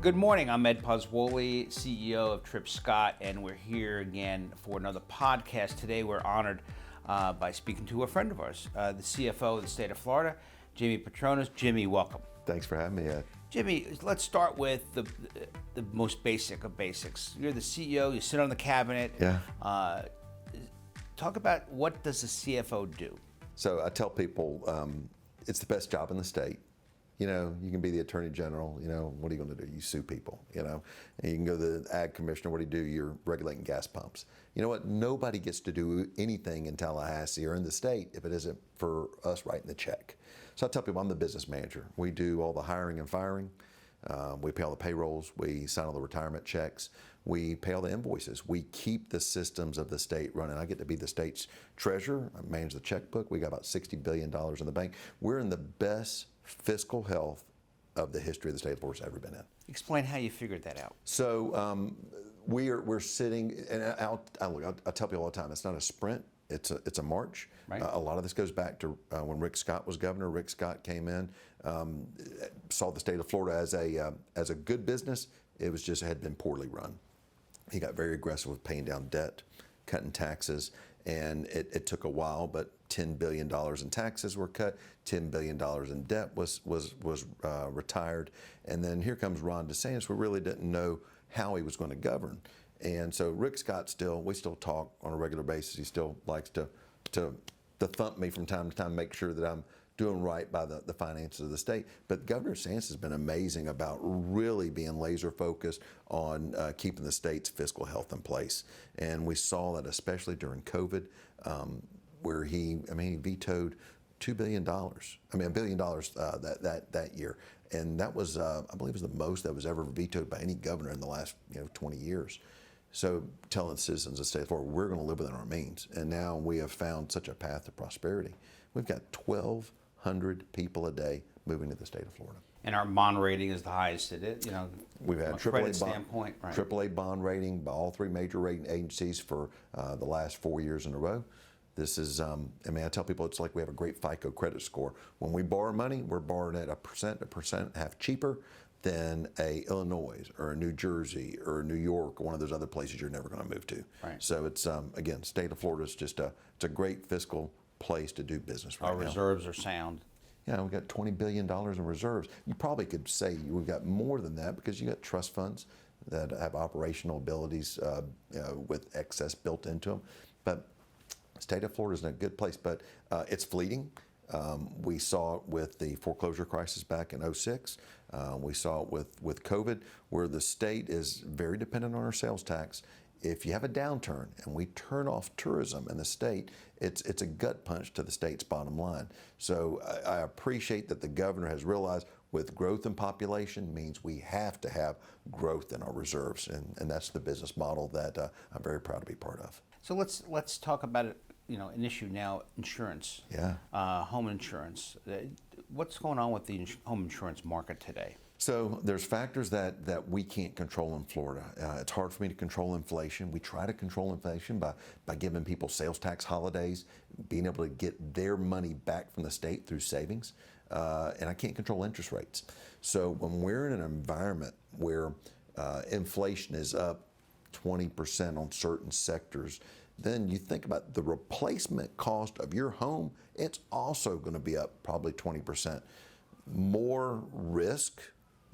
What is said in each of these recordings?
Good morning, I'm Ed Pozzuoli, CEO of Tripp Scott, and we're here again for another podcast. Today we're honored by speaking to a friend of ours, the CFO of the state of Florida, Jimmy Patronis. Jimmy, welcome. Thanks for having me, Ed. Jimmy, let's start with the most basic of basics. You're the CEO, you sit on the cabinet. Yeah. Talk about what does the CFO do? So I tell people it's the best job in the state. You know, you can be the attorney general, what are you going to do? You sue people, and you can go to the ag commissioner, what do? You're regulating gas pumps. You know what? Nobody gets to do anything in Tallahassee or in the state if it isn't for us writing the check. So I tell people I'm the business manager. We do all the hiring and firing. We pay all the payrolls. We sign all the retirement checks. We pay all the invoices. We keep the systems of the state running. I get to be the state's treasurer. I manage the checkbook. We got about $60 billion in the bank. We're in the best fiscal health of the history of the state of Florida's ever been in. Explain how you figured that out. So we're sitting, and I'll tell people all the time, it's not a sprint, it's a march. Right. A lot of this goes back to when Rick Scott was governor. Rick Scott came in, saw the state of Florida as a good business. It was just had been poorly run. He got very aggressive with paying down debt, cutting taxes, and it took a while, but $10 billion in taxes were cut, $10 billion in debt was retired, and then here comes Ron DeSantis. We really didn't know how he was going to govern, and so Rick Scott we still talk on a regular basis. He still likes to thump me from time to time, make sure that I'm doing right by the finances of the state. But Governor DeSantis has been amazing about really being laser focused on keeping the state's fiscal health in place. And we saw that especially during COVID, where he vetoed $2 billion. $1 billion that year. And that was, I believe, was the most that was ever vetoed by any governor in the last 20 years. So telling citizens of the state of Florida, we're going to live within our means. And now we have found such a path to prosperity. We've got 1,200 people a day moving to the state of Florida. And our bond rating is the highest it is, We've had from a credit standpoint. Right. AAA bond rating by all three major rating agencies for the last 4 years in a row. This is, I tell people it's like we have a great FICO credit score. When we borrow money, we're borrowing at a percent and a half cheaper than a Illinois or a New Jersey or a New York or one of those other places you're never going to move to. Right. So it's, again, state of Florida is just it's a great fiscal place to do business right now. Our reserves are sound. Yeah, we've got $20 billion in reserves. You probably could say we've got more than that because you got trust funds that have operational abilities with excess built into them. But the state of Florida is in a good place, but it's fleeting. We saw it with the foreclosure crisis back in 2006. We saw it with COVID, where the state is very dependent on our sales tax. If you have a downturn and we turn off tourism in the state, it's a gut punch to the state's bottom line. So I appreciate that the governor has realized with growth in population means we have to have growth in our reserves, and that's the business model that I'm very proud to be part of. So let's talk about it. An issue now, insurance. Yeah. Home insurance. What's going on with the home insurance market today? So there's factors that we can't control in Florida. It's hard for me to control inflation. We try to control inflation by giving people sales tax holidays, being able to get their money back from the state through savings. And I can't control interest rates. So when we're in an environment where inflation is up 20% on certain sectors, then you think about the replacement cost of your home, it's also going to be up probably 20%. More risk,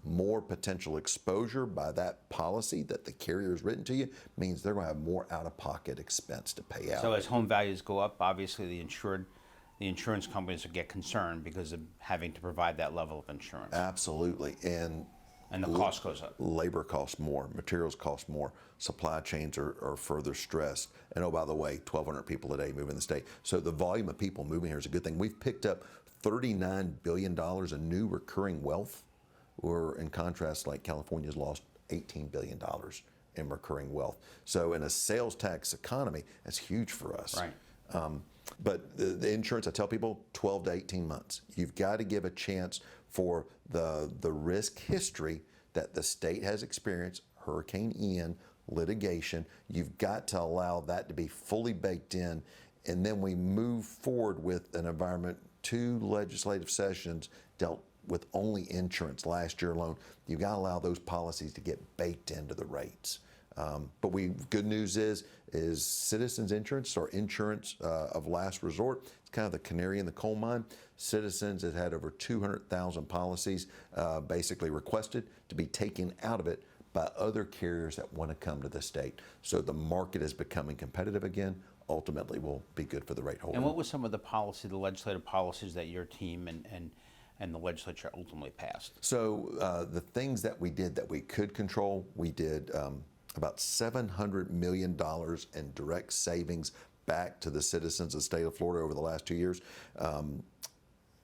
more potential exposure by that policy that the carrier has written to you means they're going to have more out-of-pocket expense to pay out. So as home values go up, obviously the insurance companies will get concerned because of having to provide that level of insurance. Absolutely. And the cost goes up. Labor costs more, materials cost more, supply chains are further stressed. And oh, by the way, 1,200 people a day moving the state. So the volume of people moving here is a good thing. We've picked up $39 billion in new recurring wealth, or in contrast, like California's lost $18 billion in recurring wealth. So in a sales tax economy, that's huge for us. Right. But the insurance, I tell people, 12 to 18 months. You've got to give a chance for the risk history that the state has experienced, Hurricane Ian, litigation. You've got to allow that to be fully baked in, and then we move forward with an environment. 2 legislative sessions dealt with only insurance last year alone. You've got to allow those policies to get baked into the rates. But good news is Citizens Insurance, or insurance of last resort. It's kind of the canary in the coal mine. Citizens has had over 200,000 policies basically requested to be taken out of it by other carriers that want to come to the state. So the market is becoming competitive again. Ultimately will be good for the rate holder. And what was some of the legislative policies that your team and the legislature ultimately passed? So the things that we did that we could control, we did about $700 million in direct savings back to the citizens of the state of Florida over the last 2 years.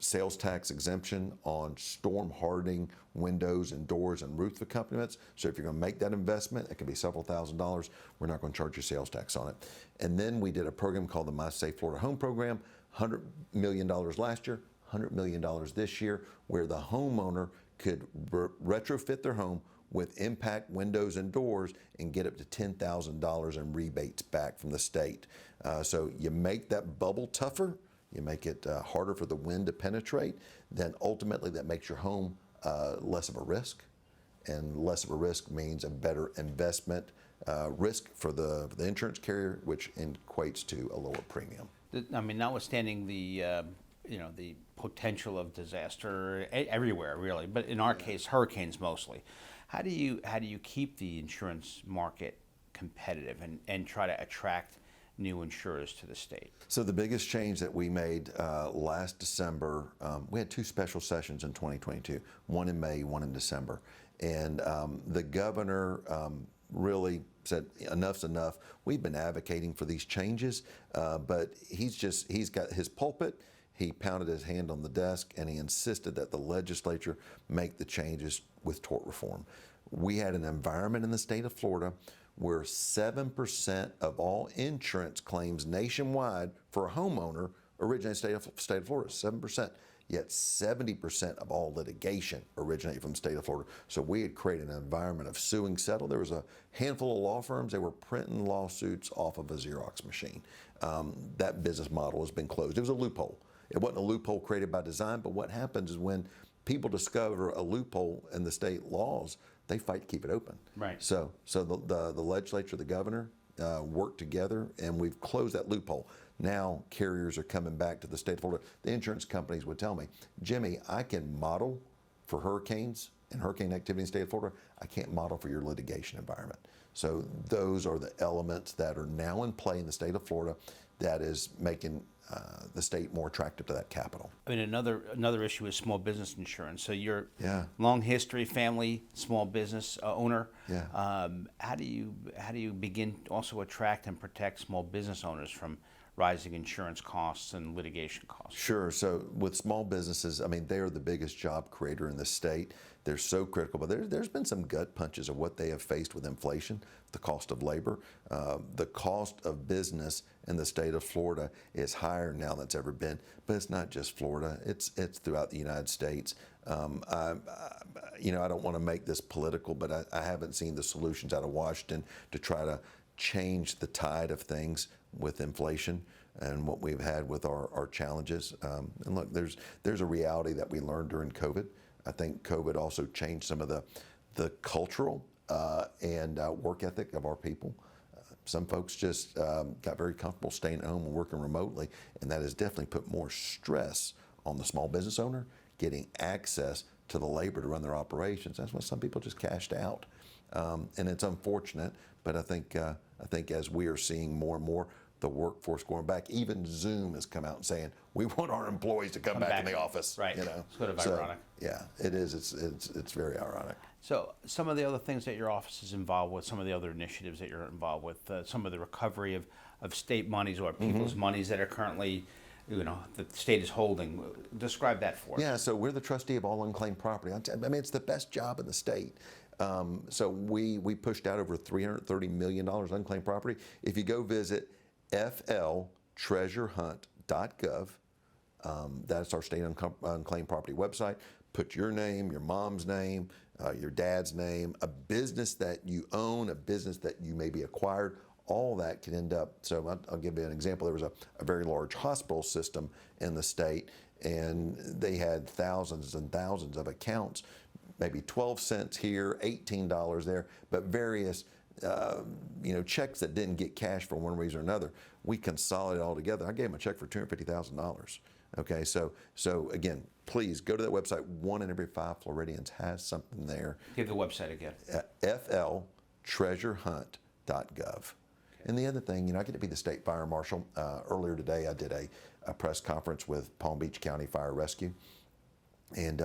Sales tax exemption on storm hardening windows and doors and roof accompaniments. So if you're going to make that investment, it could be several $1,000s. We're not going to charge you sales tax on it. And then we did a program called the My Safe Florida Home Program, $100 million last year, $100 million this year, where the homeowner could retrofit their home with impact windows and doors and get up to $10,000 in rebates back from the state. So you make that bubble tougher, you make it harder for the wind to penetrate, then ultimately that makes your home less of a risk. And less of a risk means a better investment risk for the insurance carrier, which equates to a lower premium. I mean, notwithstanding the the potential of disaster everywhere, really, but in our case, hurricanes mostly. How do you keep the insurance market competitive and try to attract new insurers to the state? So the biggest change that we made last December, we had 2 special sessions in 2022, one in May, one in December. And the governor really said, enough's enough. We've been advocating for these changes, but he's got his pulpit. He pounded his hand on the desk and he insisted that the legislature make the changes with tort reform. We had an environment in the state of Florida where 7% of all insurance claims nationwide for a homeowner originated in the state of Florida, 7%. Yet 70% of all litigation originated from the state of Florida. So we had created an environment of suing settle. There was a handful of law firms, they were printing lawsuits off of a Xerox machine. That business model has been closed. It was a loophole. It wasn't a loophole created by design, but what happens is when people discover a loophole in the state laws, they fight to keep it open. Right. So the legislature, the governor, worked together, and we've closed that loophole. Now carriers are coming back to the state of Florida. The insurance companies would tell me, Jimmy, I can model for hurricanes and hurricane activity in the state of Florida. I can't model for your litigation environment. So those are the elements that are now in play in the state of Florida that is making the state more attractive to that capital. I mean, another issue is small business insurance. So you're long history, family, small business owner. Yeah. How do you begin to also attract and protect small business owners from rising insurance costs and litigation costs? Sure. So with small businesses, I mean, they are the biggest job creator in the state. They're so critical, but there's been some gut punches of what they have faced with inflation, the cost of labor. The cost of business in the state of Florida is higher now than it's ever been, but it's not just Florida. It's throughout the United States. I don't want to make this political, but I haven't seen the solutions out of Washington to try to change the tide of things with inflation and what we've had with our challenges. And look, there's a reality that we learned during COVID. I think COVID also changed some of the cultural and work ethic of our people. Some folks just got very comfortable staying at home and working remotely, and that has definitely put more stress on the small business owner getting access to the labor to run their operations. That's why some people just cashed out, and it's unfortunate. But I think as we are seeing more and more the workforce going back, even Zoom has come out and saying we want our employees to come back in the office. Right. It's sort of ironic. Yeah, it is. It's very ironic. So some of the other things that your office is involved with, some of the other initiatives that you're involved with, some of the recovery of state monies or people's monies that are currently, the state is holding. Describe that for us. Yeah, so we're the trustee of all unclaimed property. I mean, it's the best job in the state. So we pushed out over $330 million unclaimed property. If you go visit fltreasurehunt.gov, that's our state unclaimed property website. Put your name, your mom's name, your dad's name, a business that you own, a business that you maybe acquired, all that can end up. So I'll give you an example. There was a very large hospital system in the state, and they had thousands and thousands of accounts, maybe 12 cents here, $18 there, but various checks that didn't get cashed for one reason or another. We consolidated it all together. I gave them a check for $250,000. Okay, so again, please go to that website. 1 in every 5 Floridians has something there. Give the website again. fltreasurehunt.gov. And the other thing, I get to be the state fire marshal. Earlier today, I did a press conference with Palm Beach County Fire Rescue, and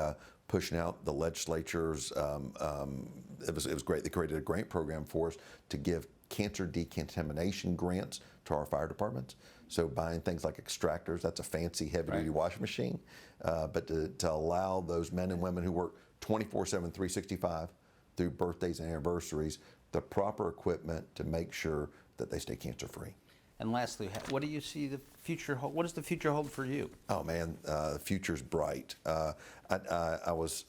pushing out the legislature's. It was great. They created a grant program for us to give cancer decontamination grants to our fire departments. So buying things like extractors, that's a fancy heavy-duty washing machine, but to allow those men and women who work 24/7, 365 through birthdays and anniversaries, the proper equipment to make sure that they stay cancer-free. And lastly, what do you see the future hold? What does the future hold for you? Oh man, the future's bright. I was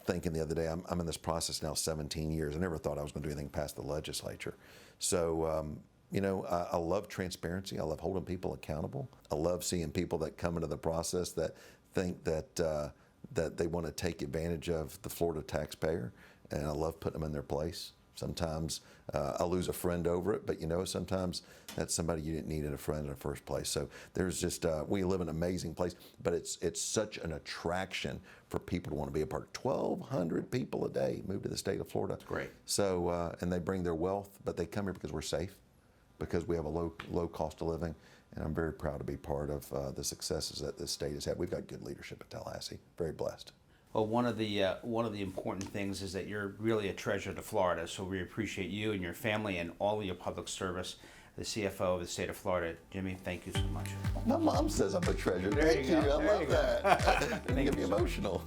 thinking the other day, I'm in this process now 17 years. I never thought I was going to do anything past the legislature. So, I love transparency. I love holding people accountable. I love seeing people that come into the process that think that they want to take advantage of the Florida taxpayer, and I love putting them in their place. Sometimes I lose a friend over it, but sometimes that's somebody you didn't need in a friend in the first place. So there's just, we live in an amazing place, but it's such an attraction for people to want to be a part. 1,200 people a day move to the state of Florida. That's great. So, and they bring their wealth, but they come here because we're safe, because we have a low cost of living, and I'm very proud to be part of the successes that this state has had. We've got good leadership at Tallahassee. Very blessed. Well, one of the important things is that you're really a treasure to Florida. So we appreciate you and your family and all of your public service. The CFO of the state of Florida, Jimmy, thank you so much. My mom says I'm a treasure. There Thank you. go. I love that. It Thank get me you so much. emotional.